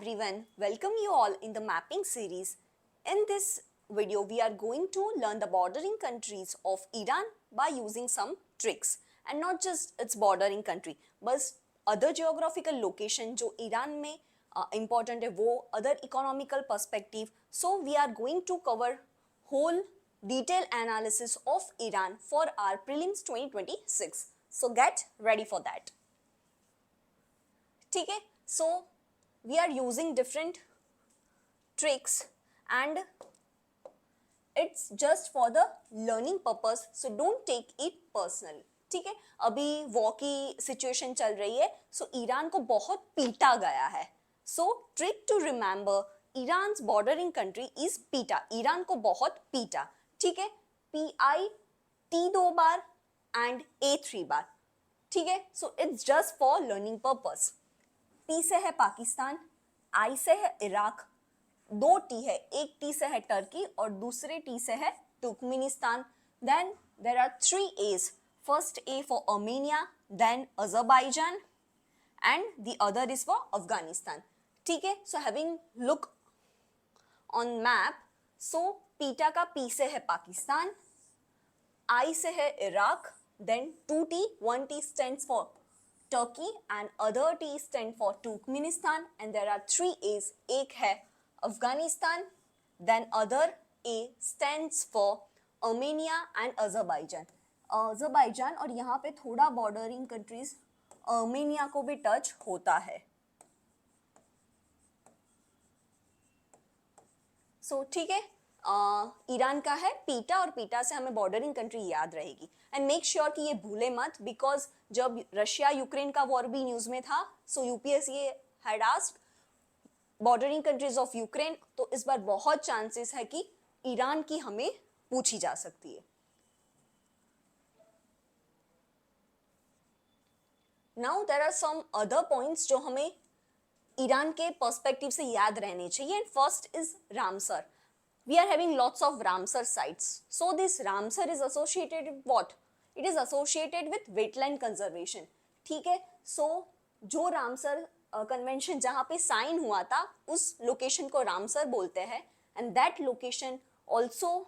everyone, welcome you all in the mapping series. In this video, we are going to learn the bordering countries of Iran by using some tricks, and not just its bordering country, but other geographical location जो Iran में important है वो other economical perspective. So we are going to cover whole detailed analysis of Iran for our prelims 2026. So get ready for that. ठीक है, so we are using different tricks and it's just for the learning purpose, so don't take it personally. ठीक है, अभी war की situation चल रही है, सो Iran को बहुत पीटा गया है. So trick to remember Iran's bordering country is पीटा. ईरान को बहुत पीटा. ठीक है, PIT 2 बार एंड A 3 बार. ठीक है, so it's just for learning purpose. P से है पाकिस्तान, I से है इराक, 2 T है, एक T से है टर्की और दूसरे T से है Turkmenistan. Then there are 3 A's. First A for Armenia, then Azerbaijan, and the other is for Afghanistan. ठीक है, so having look on map, so पीटा का P से है पाकिस्तान, I से है Iraq, then 2T, 1T stands for Turkey and other T stand for Turkmenistan, and there are 3 A's. एक है Afghanistan, then other A stands for Armenia and Azerbaijan. Azerbaijan और यहाँ पे थोड़ा बॉर्डरिंग कंट्रीज अर्मेनिया को भी टच होता है. सो ठीक है, ईरान का है पीटा और पीटा से हमें बॉर्डरिंग कंट्री याद रहेगी. एंड मेक श्योर कि ये भूले मत, बिकॉज जब रशिया यूक्रेन का वॉर भी न्यूज में था, so UPSC had asked bordering countries of Ukraine. तो इस बार बहुत चांसेस है कि ईरान की हमें पूछी जा सकती है. Now there are some other points जो हमें ईरान के पर्सपेक्टिव से याद रहने चाहिए. And first is Ramsar. We are having lots of Ramsar sites. So this Ramsar is associated with what? It is associated with wetland conservation. ठीक है, सो जो रामसर कन्वेंशन जहाँ पे साइन हुआ था उस लोकेशन को रामसर बोलते हैं. And that location also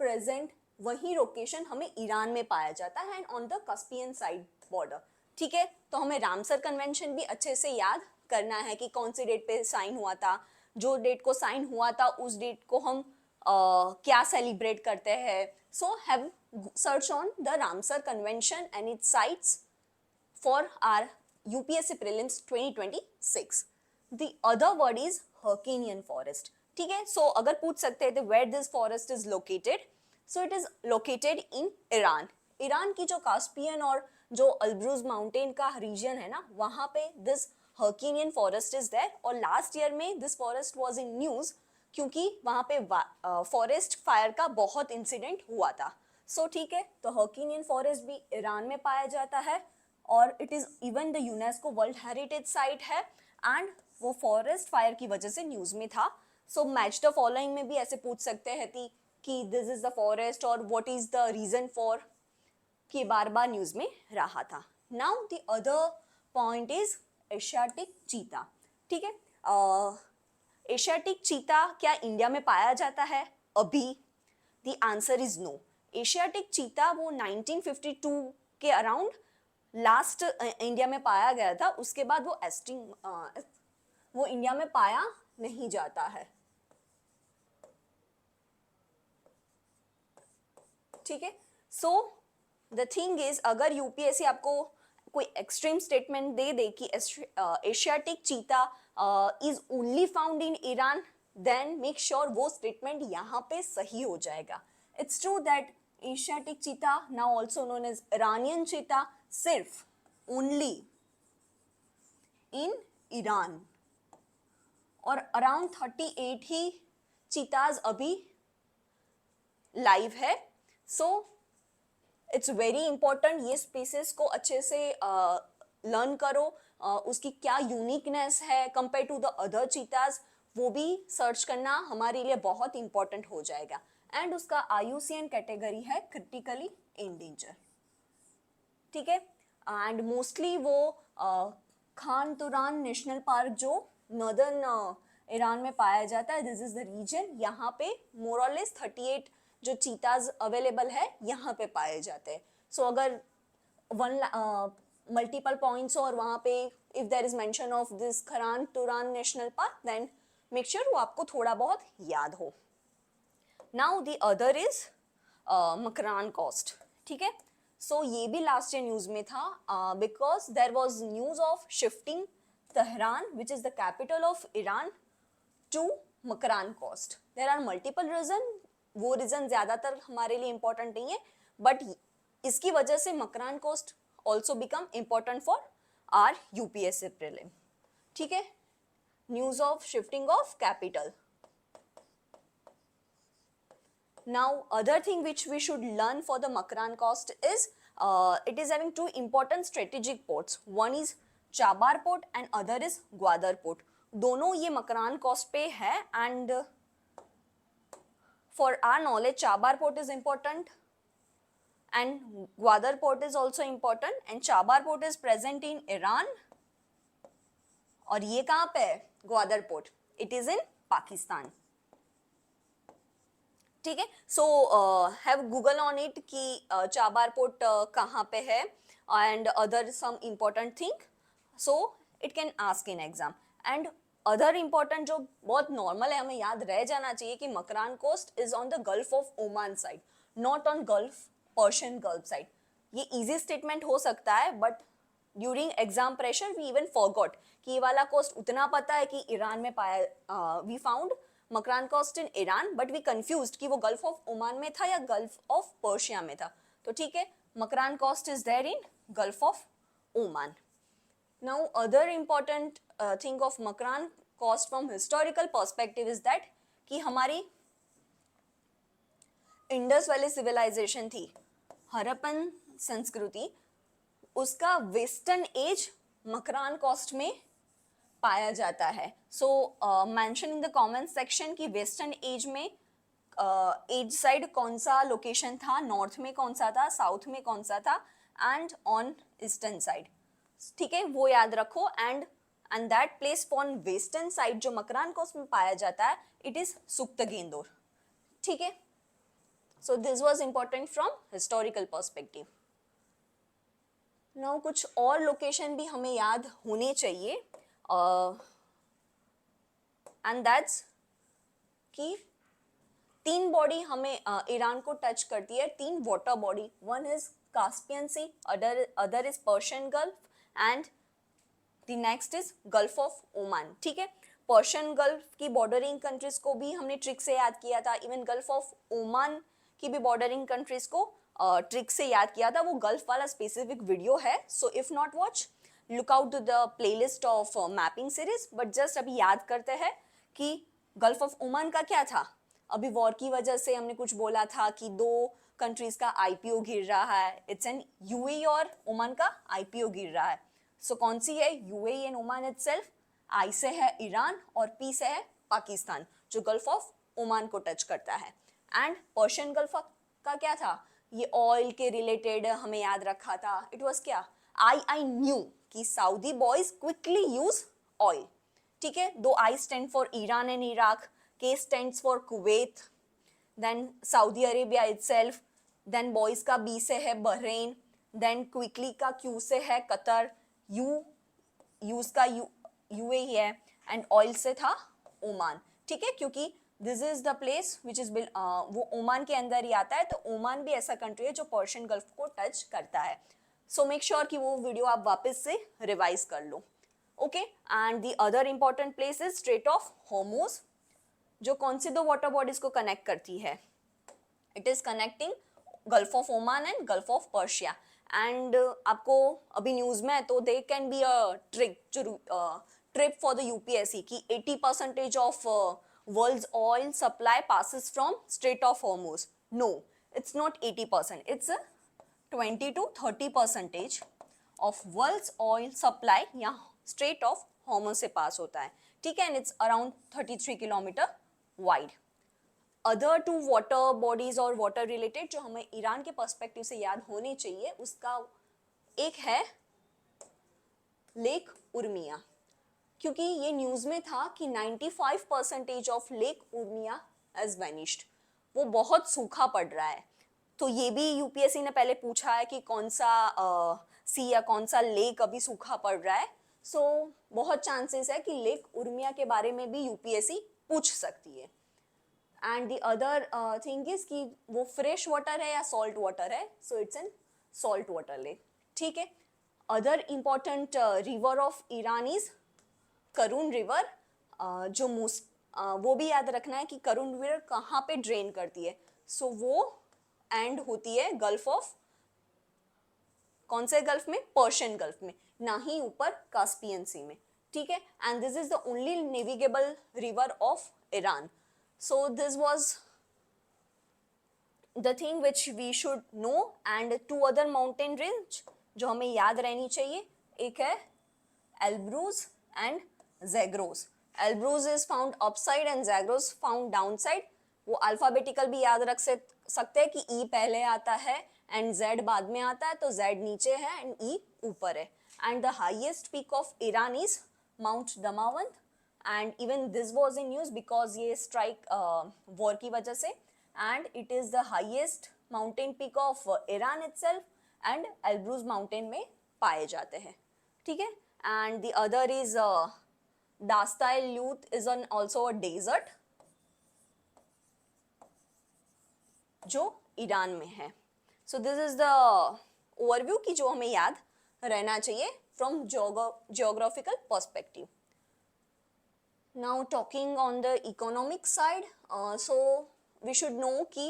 present, वही लोकेशन हमें ईरान में पाया जाता है and on the Caspian side border. ठीक है, तो हमें रामसर कन्वेंशन भी अच्छे से याद करना है कि कौन सी डेट पे साइन हुआ था. जो डेट को साइन हुआ था उस डेट को हम क्या सेलिब्रेट करते हैं. So have search on the Ramsar convention and its sites for our UPSC prelims 2026. The other word is Hyrcanian forest. ठीक है, सो अगर पूछ सकते हैं where this forest is located, so it is located in Iran. Iran की जो Caspian और जो अल्ब्रूज माउंटेन का रीजन है ना, वहाँ पे दिस हर्केनियन फॉरेस्ट इज देयर. और लास्ट ईयर में this forest was in news क्योंकि वहाँ पे फॉरेस्ट फायर का बहुत इंसिडेंट हुआ था. सो ठीक है, तो हर्केनियन फॉरेस्ट भी ईरान में पाया जाता है और it is even the UNESCO world heritage site है. एंड वो फॉरेस्ट फायर की वजह से न्यूज में था. सो मैच द फॉलोइंग में भी ऐसे पूछ सकते हैं कि दिस इज द फॉरेस्ट और what is the reason for, कि बार बार न्यूज में रहा था. Now the other point is Asiatic cheetah. ठीक है, एशियाटिक चीता क्या इंडिया में पाया जाता है अभी? The answer is no. Asiatic cheetah वो 1952 के अराउंड लास्ट इंडिया में पाया गया था. उसके बाद वो इंडिया में पाया नहीं जाता है. ठीक है, सो द थिंग इज, अगर यूपीएससी आपको कोई एक्सट्रीम स्टेटमेंट दे कि Asiatic cheetah is only found in Iran, then make sure वो स्टेटमेंट यहाँ पे सही हो जाएगा. It's true that Asiatic cheetah, now also known as Iranian cheetah, सिर्फ ओनली इन ईरान. और अराउंड 38 ही चीताज अभी लाइव है. सो इट्स वेरी इंपॉर्टेंट ये स्पीसीज को अच्छे से लर्न करो. उसकी क्या यूनिकनेस है कंपेयर टू द अदर चीताज, वो भी सर्च करना हमारे लिए बहुत इंपॉर्टेंट हो जाएगा. एंड उसका IUCN कैटेगरी है क्रिटिकली इंडेंजर. ठीक है, एंड मोस्टली वो खान तुरान नेशनल पार्क जो नॉर्दर्न ईरान में पाया जाता है, दिस इज द रीजन. यहाँ पे मोर और लेस 38 जो चीताज अवेलेबल है यहाँ पे पाए जाते हैं. सो अगर मल्टीपल पॉइंट्स और वहाँ पे if there is mention of this Khan Turan national park, then make sure वो आपको थोड़ा बहुत याद हो. Now the other is Makran coast. ठीक है, सो ये भी लास्ट ईयर न्यूज में था because there was news of shifting Tehran which is the capital of Iran to Makran coast. There are multiple region, वो रीजन ज्यादातर हमारे लिए इंपॉर्टेंट नहीं है, बट इसकी वजह से Makran coast also become important for our UPSC prelim. ठीक है, news of shifting of capital. Now, other thing which we should learn for the Makran coast is it is having two important strategic ports. One is Chabar port and other is Gwadar port. दोनों ये Makran coast पे है and for our knowledge Chabar port is important and Gwadar port is also important and Chabar port is present in Iran. और ये कहाँ पे है Gwadar port? It is in Pakistan. ठीक है, so have Google on it कि Chabahar port कहाँ पे है and other some important thing, so it can ask in exam. And other important जो बहुत नॉर्मल है, हमें याद रह जाना चाहिए कि Makran coast is on the gulf of Oman side, not on gulf Persian gulf side. ये इजी स्टेटमेंट हो सकता है but during exam pressure we even forgot कि ये वाला कोस्ट उतना पता है कि ईरान में पाया, we found Makran coast in Iran but we confused कि वो गल्फ ऑफ ओमान में था या गल्फ ऑफ पर्शिया में था. तो ठीक है, Makran coast is there in gulf of Oman. Now other important thing of Makran coast from historical perspective is that कि हमारी इंडस वैली सिविलाइजेशन थी, हरप्पन संस्कृति, उसका वेस्टर्न एज मकरान कोस्ट में पाया जाता है. So mention in the comment section कि वेस्टर्न एज में एज साइड कौन सा लोकेशन था, नॉर्थ में कौन सा था, साउथ में कौन सा था एंड ऑन ईस्टर्न साइड. ठीक है, वो याद रखो. And that place on western side जो मकरान कोस्ट में पाया जाता है, इट इज सुक्तगेंदोर. ठीक है, so this was important from historical perspective. Now कुछ और लोकेशन भी हमें याद होने चाहिए एंड दैट्स कि 3 बॉडी हमें ईरान को टच करती है, 3 water body. One is Caspian sea, other is Persian gulf and the next is gulf of Oman. ठीक है, पर्शियन गल्फ की बॉर्डरिंग कंट्रीज को भी हमने ट्रिक से याद किया था, इवन गल्फ ऑफ ओमान की भी बॉर्डरिंग कंट्रीज को ट्रिक से याद किया था. वो गल्फ वाला स्पेसिफिक वीडियो है, so if not watch look out to the playlist of mapping series. But just अभी याद करते हैं कि गल्फ ऑफ ओमान का क्या था. अभी वॉर की वजह से हमने कुछ बोला था कि 2 कंट्रीज का आईपीओ गिर रहा है, इट्स एन यूएई और ओमान का आईपीओ गिर रहा है. सो कौन सी है, यूएई एंड ओमान इटसेल्फ. आई से है ईरान और पी से है पाकिस्तान जो गल्फ ऑफ ओमान को टच करता है. एंड पर्शियन गल्फ का क्या था, ये ऑयल के रिलेटेड हमें याद रखा था. इट वॉज क्या, आई न्यू कि Saudi boys quickly use oil. ठीक है, दो I stand for Iran and Iraq, K stands for Kuwait, then Saudi Arabia itself, then boys का बी से है बहरीन, देन क्विकली का क्यू से है कतर, यूज का यूएई है एंड ऑयल से था ओमान. ठीक है, क्योंकि this is the place which is वो ओमान के अंदर ही आता है. तो ओमान भी ऐसा कंट्री है जो पर्शियन गल्फ को टच करता है. सो मेक श्योर कि वो वीडियो आप वापस से रिवाइज कर लो. Okay, and the other important place is Strait of Hormuz जो कौन सी 2 वाटर बॉडीज को कनेक्ट करती है. It is connecting Gulf of Oman and Gulf of Persia. And आपको अभी न्यूज में है तो they can be a trip for the UPSC कि 80% of world's oil supply passes from Strait of Hormuz. No, it's not 80%. It's a 20 to 30% of world's oil supply यहाँ Strait of Hormuz से पास होता है. ठीक है, and it's around 33 kilometre wide. Other 2 water bodies और water related जो हमें Iran के पर्सपेक्टिव से याद होने चाहिए, उसका एक है लेक उर्मिया, क्योंकि ये न्यूज़ में था कि 95% of lake Urmia has vanished, वो बहुत सूखा पड़ रहा है। तो ये भी यूपीएससी ने पहले पूछा है कि कौन सा सी या कौन सा लेक अभी सूखा पड़ रहा है। सो बहुत चांसेस है कि लेक उर्मिया के बारे में भी यूपीएससी पूछ सकती है। And the other thing is कि वो फ्रेश वाटर है या सॉल्ट वाटर है, so it's an salt water lake, ठीक है। Other important river of Iran is करून रिवर, जो वो भी याद रखना है कि करून रिवर कहाँ पे ड्रेन करती है। सो वो एंड होती है गल्फ ऑफ, कौन से गल्फ में, पर्शियन गल्फ में, ना ही ऊपर कास्पियन सी में, ठीक है। And this is the only navigable river of Iran. So this was the thing which we should know. And two other mountain range जो हमें याद रहनी चाहिए, एक है Elburz and Zagros. Elburz is found upside and Zagros found downside. वो alphabetical भी याद रख सकते हैं कि ई पहले आता है एंड जेड बाद में आता है, तो जेड नीचे है एंड ई ऊपर है। And the highest peak of Iran is Mount Damavand, and even this was in news because ये स्ट्राइक वॉर की वजह से, and it is the highest mountain peak of Iran itself, and Elburz mountain में पाए जाते हैं, ठीक है। And the other is Dasht e Lut is on also a desert जो ईरान में है। So this is the overview कि जो हमें याद रहना चाहिए from geographical perspective. Now talking on the economic side, so we should know कि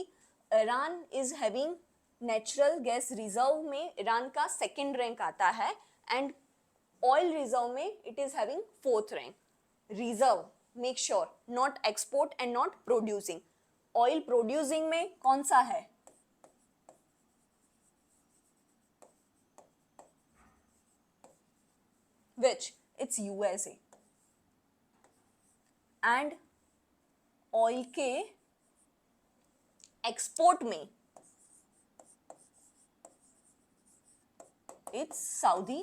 Iran is having natural gas reserve में ईरान का सेकेंड रैंक आता है, एंड ऑयल रिजर्व में it is having fourth rank. Reserve, make sure, not export and not producing. Oil producing में कौन सा है, which, it's USA. And oil के एक्सपोर्ट में इट्स सऊदी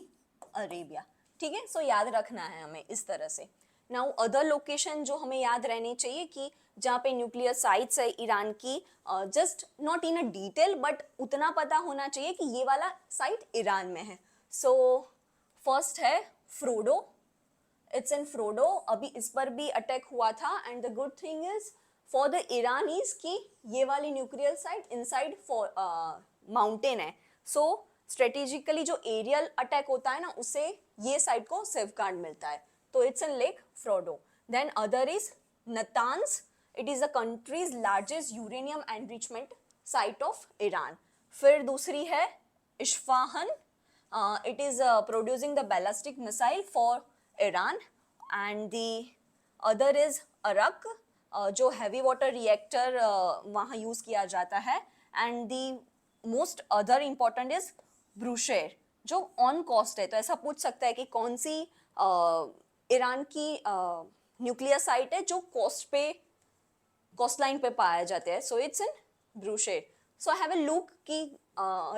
अरेबिया, ठीक है। सो याद रखना है हमें इस तरह से। नाउ अदर लोकेशन जो हमें याद रहनी चाहिए कि जहाँ पे न्यूक्लियर साइट्स है ईरान की, just not in a detail but उतना पता होना चाहिए कि ये वाला साइट ईरान में है। सो फर्स्ट है फ्रोडो, इट्स इन फ्रोडो। अभी इस पर भी अटैक हुआ था, and the good thing is for the Iranis कि ये वाली न्यूक्लियर साइट इनसाइड माउंटेन है। सो स्ट्रेटेजिकली जो एरियल अटैक होता है ना, उससे ये साइट को सेफगार्ड मिलता है। तो it's in lake Fordow. Then other is Natanz, it is the country's largest uranium enrichment site of Iran. फिर दूसरी है Isfahan, it is producing the ballistic missile for Iran. And the other is Arak, जो heavy water reactor वहाँ use किया जाता है। And the most other important is Bushehr, जो on cost है। तो ऐसा पूछ सकता है कि कौन सी ईरान की न्यूक्लियर साइट है जो कोस्ट लाइन पे पाया जाता है। So it's in Bushehr. So have a look कि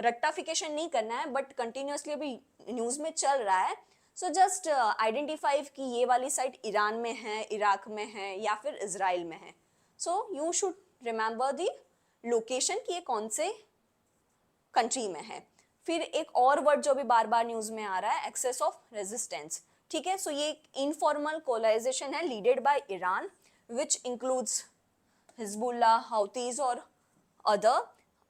रट्टाफिकेशन नहीं करना है, बट कंटिन्यूसली अभी न्यूज़ में चल रहा है। सो जस्ट आइडेंटिफाई कि ये वाली साइट ईरान में है, इराक में है या फिर इजराइल में है। So you should remember the location कि ये कौन से कंट्री में है। फिर एक और वर्ड जो भी बार बार न्यूज़ में आ रहा है, एक्सेस ऑफ रेजिस्टेंस, ठीक है। सो ये एक इनफॉर्मल कोलाइजेशन है leaded by Iran, which includes Hezbollah, Houthis और अदर,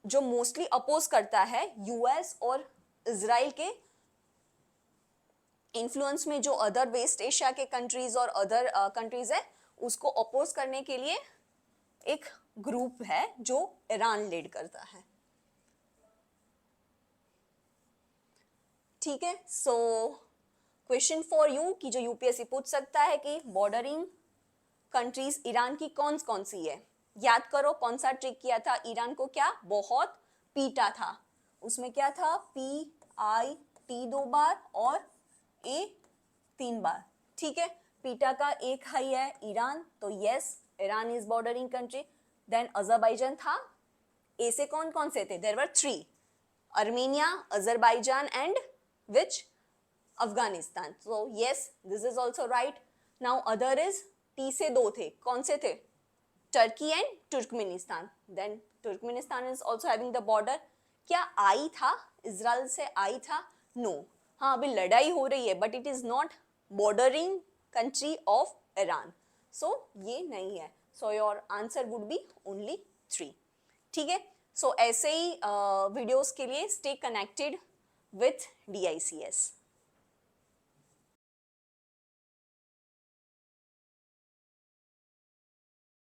जो मोस्टली अपोज करता है यूएस और इजराइल के इन्फ्लुएंस में। जो अदर वेस्ट एशिया के कंट्रीज और अदर कंट्रीज है, उसको अपोज करने के लिए एक ग्रुप है जो ईरान लीड करता है, ठीक है। सो क्वेश्चन फॉर यू कि जो यूपीएससी पूछ सकता है कि बॉर्डरिंग कंट्रीज ईरान की कौन कौन सी है। याद करो कौन सा ट्रिक किया था, ईरान को क्या बहुत पीटा था। उसमें क्या था, PIT 2 बार और A 3 बार, ठीक है। पीटा का एक हाई है ईरान, तो yes Iran is bordering country. Then Azerbaijan था, ए से कौन कौन से थे, there were 3, Armenia, Azerbaijan and which, Afghanistan. So yes, this is also right. Now other is T से दो थे, कौन से थे? Turkey and Turkmenistan. Then Turkmenistan is also having the border. क्या आई था? इजराइल से आई था? No. हाँ अभी लड़ाई हो रही है, but it is not bordering country of Iran. So ये नहीं है. So your answer would be only 3. ठीक है. So ऐसे ही वीडियोस के लिए stay connected with DICS.